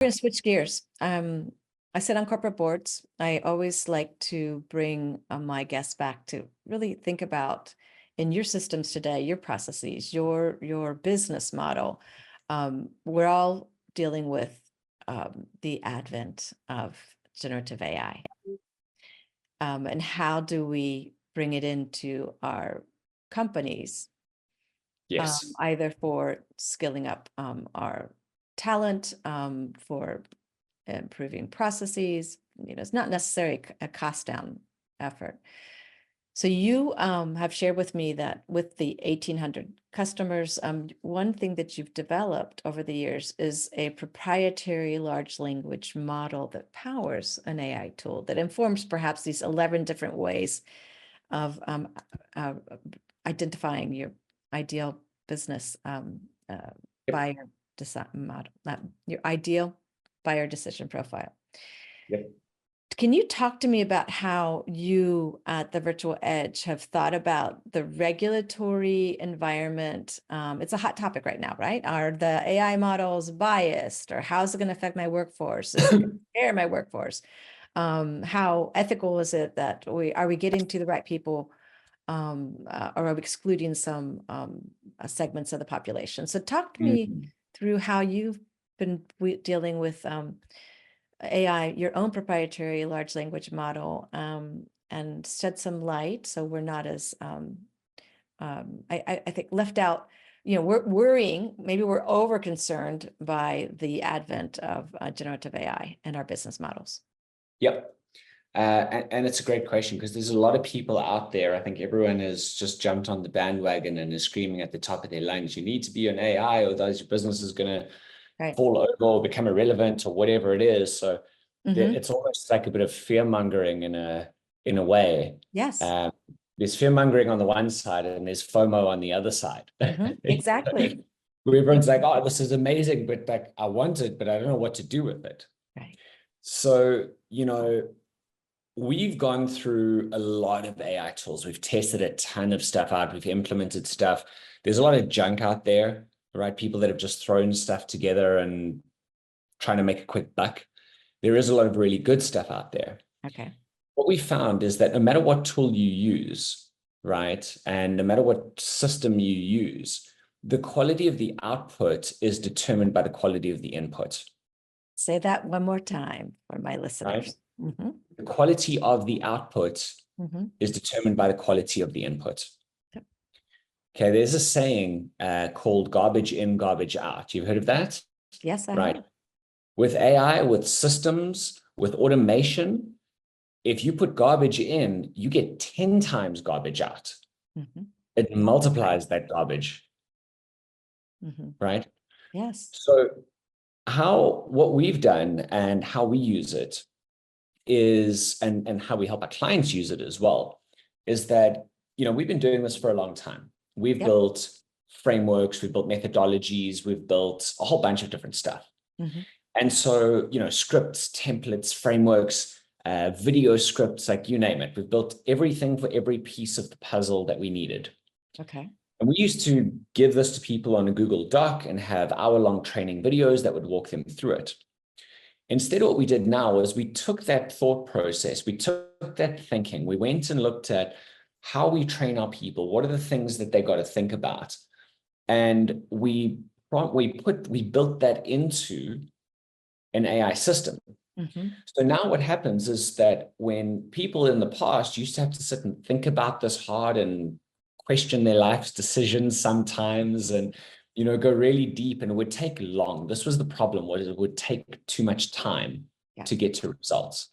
We're going to switch gears. I sit on corporate boards. I always like to bring my guests back to really think about in your systems today, your processes, your business model. We're all dealing with the advent of generative AI. And how do we bring it into our companies? Yes. Either for skilling up our talent, for improving processes. It's not necessarily a cost down effort. So you have shared with me that with the 1,800 customers, one thing that you've developed over the years is a proprietary large language model that powers an AI tool that informs perhaps these 11 different ways of identifying your ideal business buyer model, your ideal buyer decision profile. Yep. Can you talk to me about how you at the Virtual Edge have thought about the regulatory environment? It's a hot topic right now, right? Are the AI models biased, or how's it going to affect my workforce? Is it going to prepare my workforce? How ethical is it that are we getting to the right people? Or are we excluding some segments of the population? So talk to me through how you've been dealing with AI, your own proprietary large language model, and shed some light so we're not as, I think, left out. We're worrying, maybe we're over concerned by the advent of generative AI and our business models. Yep. And it's a great question because there's a lot of people out there. I think everyone has just jumped on the bandwagon and is screaming at the top of their lungs, you need to be an AI, or otherwise your business is going to fall over or become irrelevant or whatever it is. So it's almost like a bit of fear mongering in a way. Yes. There's fear mongering on the one side and there's FOMO on the other side. Exactly. Where everyone's like, oh, this is amazing, but like I want it, but I don't know what to do with it. Right. So, we've gone through a lot of AI tools. We've tested a ton of stuff out. We've implemented stuff. There's a lot of junk out there, right? People that have just thrown stuff together and trying to make a quick buck. There is a lot of really good stuff out there. Okay. What we found is that no matter what tool you use, right, and no matter what system you use, the quality of the output is determined by the quality of the input. Say that one more time for my listeners. Right? The quality of the output is determined by the quality of the input. Yep. Okay, there's a saying called garbage in, garbage out. You've heard of that? Yes, I have. Right. With AI, with systems, with automation, if you put garbage in, you get 10 times garbage out. It multiplies that garbage. Right? Yes. So what we've done and how we use it is, and how we help our clients use it as well, is that, we've been doing this for a long time. We've built frameworks, we've built methodologies, we've built a whole bunch of different stuff. And so, scripts, templates, frameworks, video scripts, like you name it. We've built everything for every piece of the puzzle that we needed. Okay. And we used to give this to people on a Google Doc and have hour-long training videos that would walk them through it. Instead, what we did now is we took that thought process, we took that thinking, we went and looked at how we train our people, what are the things that they got to think about, and we built that into an AI system. So now what happens is that when people in the past used to have to sit and think about this hard and question their life's decisions sometimes and go really deep, and it would take long. This was the problem, was it would take too much time to get to results.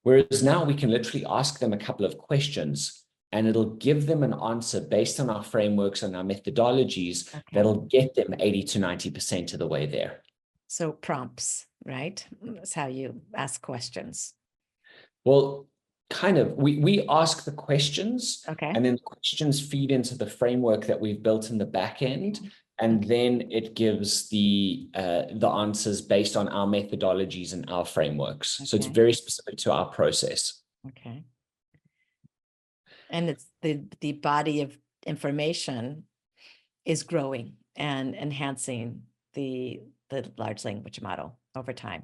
Whereas now we can literally ask them a couple of questions and it'll give them an answer based on our frameworks and our methodologies that'll get them 80 to 90% of the way there. So prompts, right? That's how you ask questions. Well, kind of. We ask the questions, and then the questions feed into the framework that we've built in the back end, and then it gives the answers based on our methodologies and our frameworks. So it's very specific to our process. Okay. And it's the body of information is growing and enhancing the large language model over time.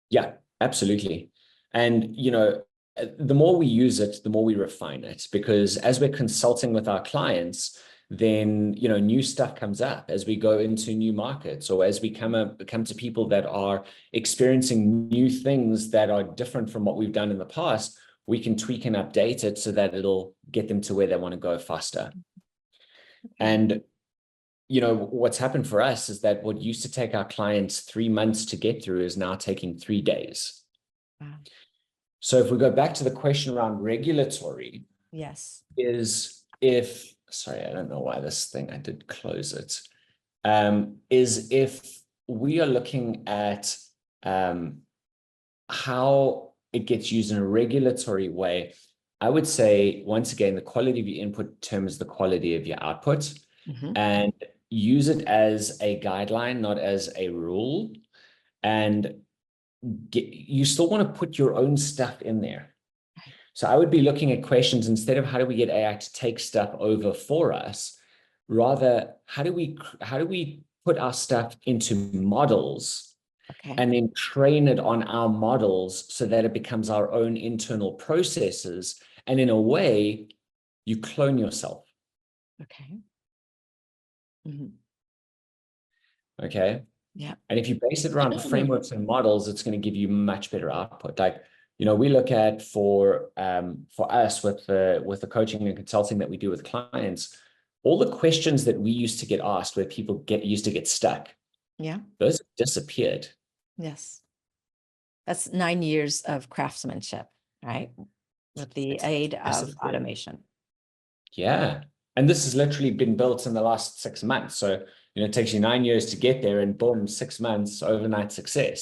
Yeah, absolutely. And, the more we use it, the more we refine it, because as we're consulting with our clients, then, new stuff comes up as we go into new markets, or as we come to people that are experiencing new things that are different from what we've done in the past. We can tweak and update it so that it'll get them to where they want to go faster. Okay. And what's happened for us is that what used to take our clients 3 months to get through is now taking 3 days. Wow. So if we go back to the question around regulatory, Yes. sorry, I don't know why this thing, I did close it, is if we are looking at how it gets used in a regulatory way, I would say, once again, the quality of your input determines the quality of your output. And use it as a guideline, not as a rule. And you still want to put your own stuff in there. So I would be looking at questions instead of how do we get AI to take stuff over for us, rather, how do we put our stuff into models and then train it on our models so that it becomes our own internal processes. And in a way, you clone yourself. Okay. Okay. Yeah. And if you base it around frameworks and models, it's going to give you much better output. Like, we look at for us with the coaching and consulting that we do with clients, all the questions that we used to get asked where people used to get stuck. Yeah. Those have disappeared. Yes. That's 9 years of craftsmanship, right? With the aid of automation. Yeah. And this has literally been built in the last 6 months. So, it takes you 9 years to get there, and boom, 6 months, overnight success.